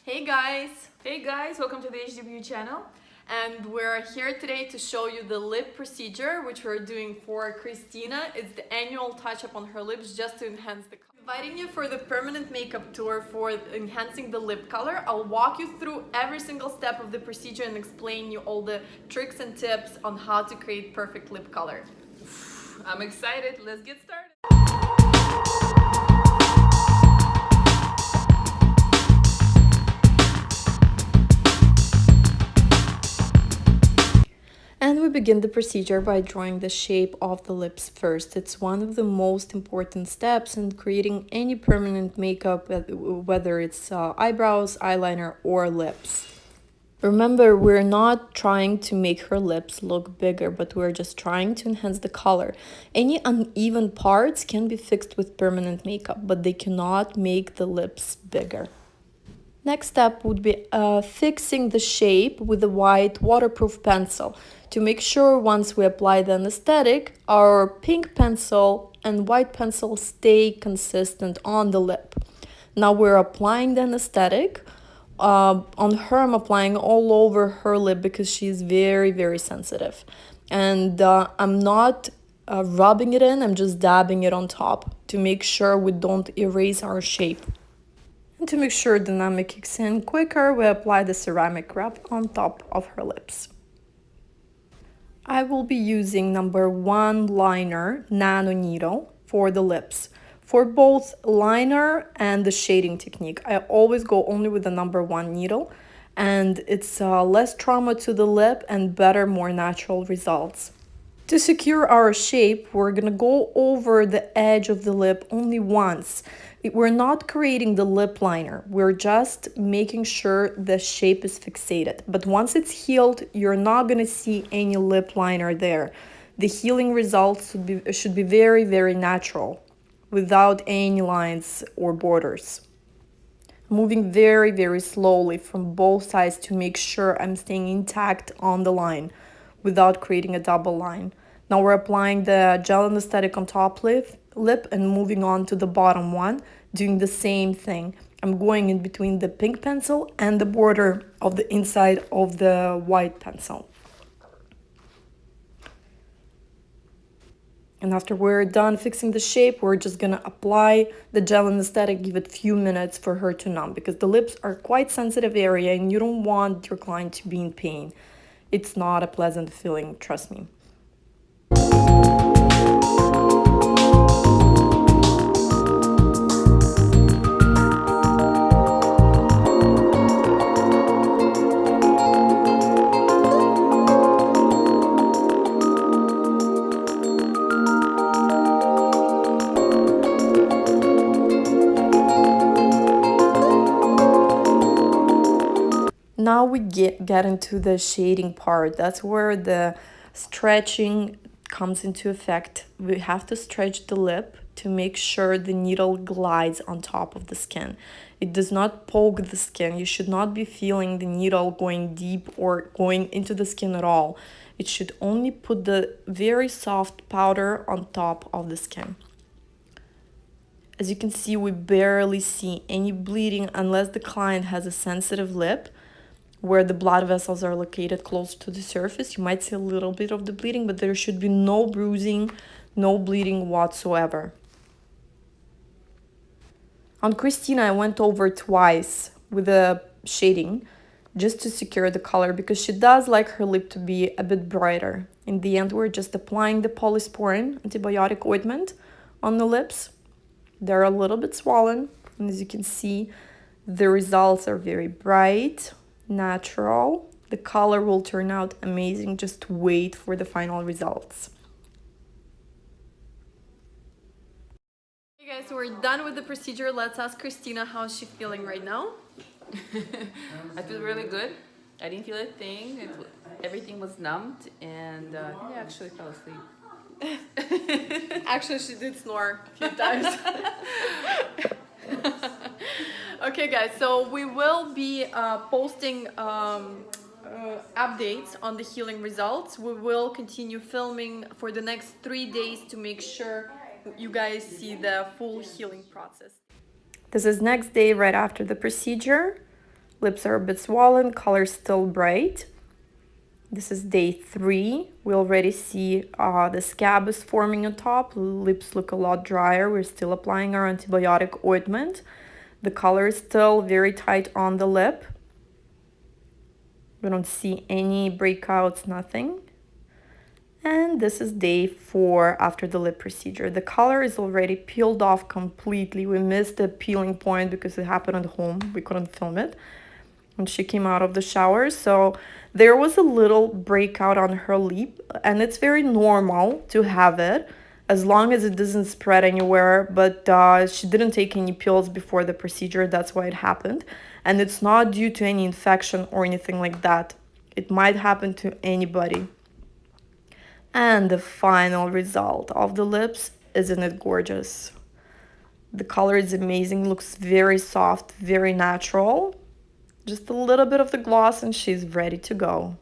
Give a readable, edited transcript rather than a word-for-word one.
Hey guys, welcome to the HDBeauty channel, and we're here today to show you the lip procedure which we're doing for Christina. It's the annual touch-up on her lips just to enhance the color. Inviting you for the permanent makeup tour for enhancing the lip color. I'll walk you through every single step of the procedure and explain you all the tricks and tips on how to create perfect lip color. I'm excited. Let's get started. And we begin the procedure by drawing the shape of the lips first. It's one of the most important steps in creating any permanent makeup, whether it's eyebrows, eyeliner, or lips. Remember, we're not trying to make her lips look bigger, but we're just trying to enhance the color. Any uneven parts can be fixed with permanent makeup, but they cannot make the lips bigger. Next step would be fixing the shape with a white waterproof pencil to make sure once we apply the anesthetic, our pink pencil and white pencil stay consistent on the lip. Now we're applying the anesthetic. On her, I'm applying all over her lip because she's very sensitive. And I'm not rubbing it in, I'm just dabbing it on top to make sure we don't erase our shape. And to make sure dynamic kicks in quicker, we apply the ceramic wrap on top of her lips. I will be using number 1 liner nano needle for the lips. For both liner and the shading technique, I always go only with the number 1 needle, and it's less trauma to the lip and better, more natural results. To secure our shape, we're gonna go over the edge of the lip only once. We're not creating the lip liner, we're just making sure the shape is fixated. But once it's healed, you're not gonna see any lip liner there. The healing results should be very natural, without any lines or borders. Moving very slowly from both sides to make sure I'm staying intact on the line without creating a double line. Now we're applying the gel anesthetic on top lip and moving on to the bottom one, doing the same thing. I'm going in between the pink pencil and the border of the inside of the white pencil. And after we're done fixing the shape, we're just gonna apply the gel anesthetic, give it a few minutes for her to numb, because the lips are quite sensitive area and you don't want your client to be in pain. It's not a pleasant feeling, trust me. Now we get into the shading part. That's where the stretching comes into effect. We have to stretch the lip to make sure the needle glides on top of the skin. It does not poke the skin. You should not be feeling the needle going deep or going into the skin at all. It should only put the very soft powder on top of the skin. As you can see, we barely see any bleeding unless the client has a sensitive lip where the blood vessels are located close to the surface. You might see a little bit of the bleeding, but there should be no bruising, no bleeding whatsoever. On Christina, I went over twice with the shading just to secure the color because she does like her lip to be a bit brighter. In the end, we're just applying the polysporin antibiotic ointment on the lips. They're a little bit swollen, and as you can see, the results are very bright, natural. The color will turn out amazing. Just wait for the final results. Hey guys, so we're done with the procedure. Let's ask Christina how is she feeling right now. I feel really good. I didn't feel a thing. Everything was numbed, and I actually fell asleep. Actually, she did snore a few times. Okay guys, so we will be posting updates on the healing results. We will continue filming for the next 3 days to make sure you guys see the full healing process. This is next day right after the procedure. Lips are a bit swollen, color still bright. This is day 3. We already see the scab is forming on top. Lips look a lot drier. We're still applying our antibiotic ointment. The color is still very tight on the lip. We don't see any breakouts, nothing. And this is day 4 after the lip procedure. The color is already peeled off completely. We missed the peeling point because it happened at home. We couldn't film it when she came out of the shower. So there was a little breakout on her lip, and it's very normal to have it as long as it doesn't spread anywhere. But she didn't take any pills before the procedure. That's why it happened. And it's not due to any infection or anything like that. It might happen to anybody. And the final result of the lips, isn't it gorgeous? The color is amazing, looks very soft, very natural. Just a little bit of the gloss and she's ready to go.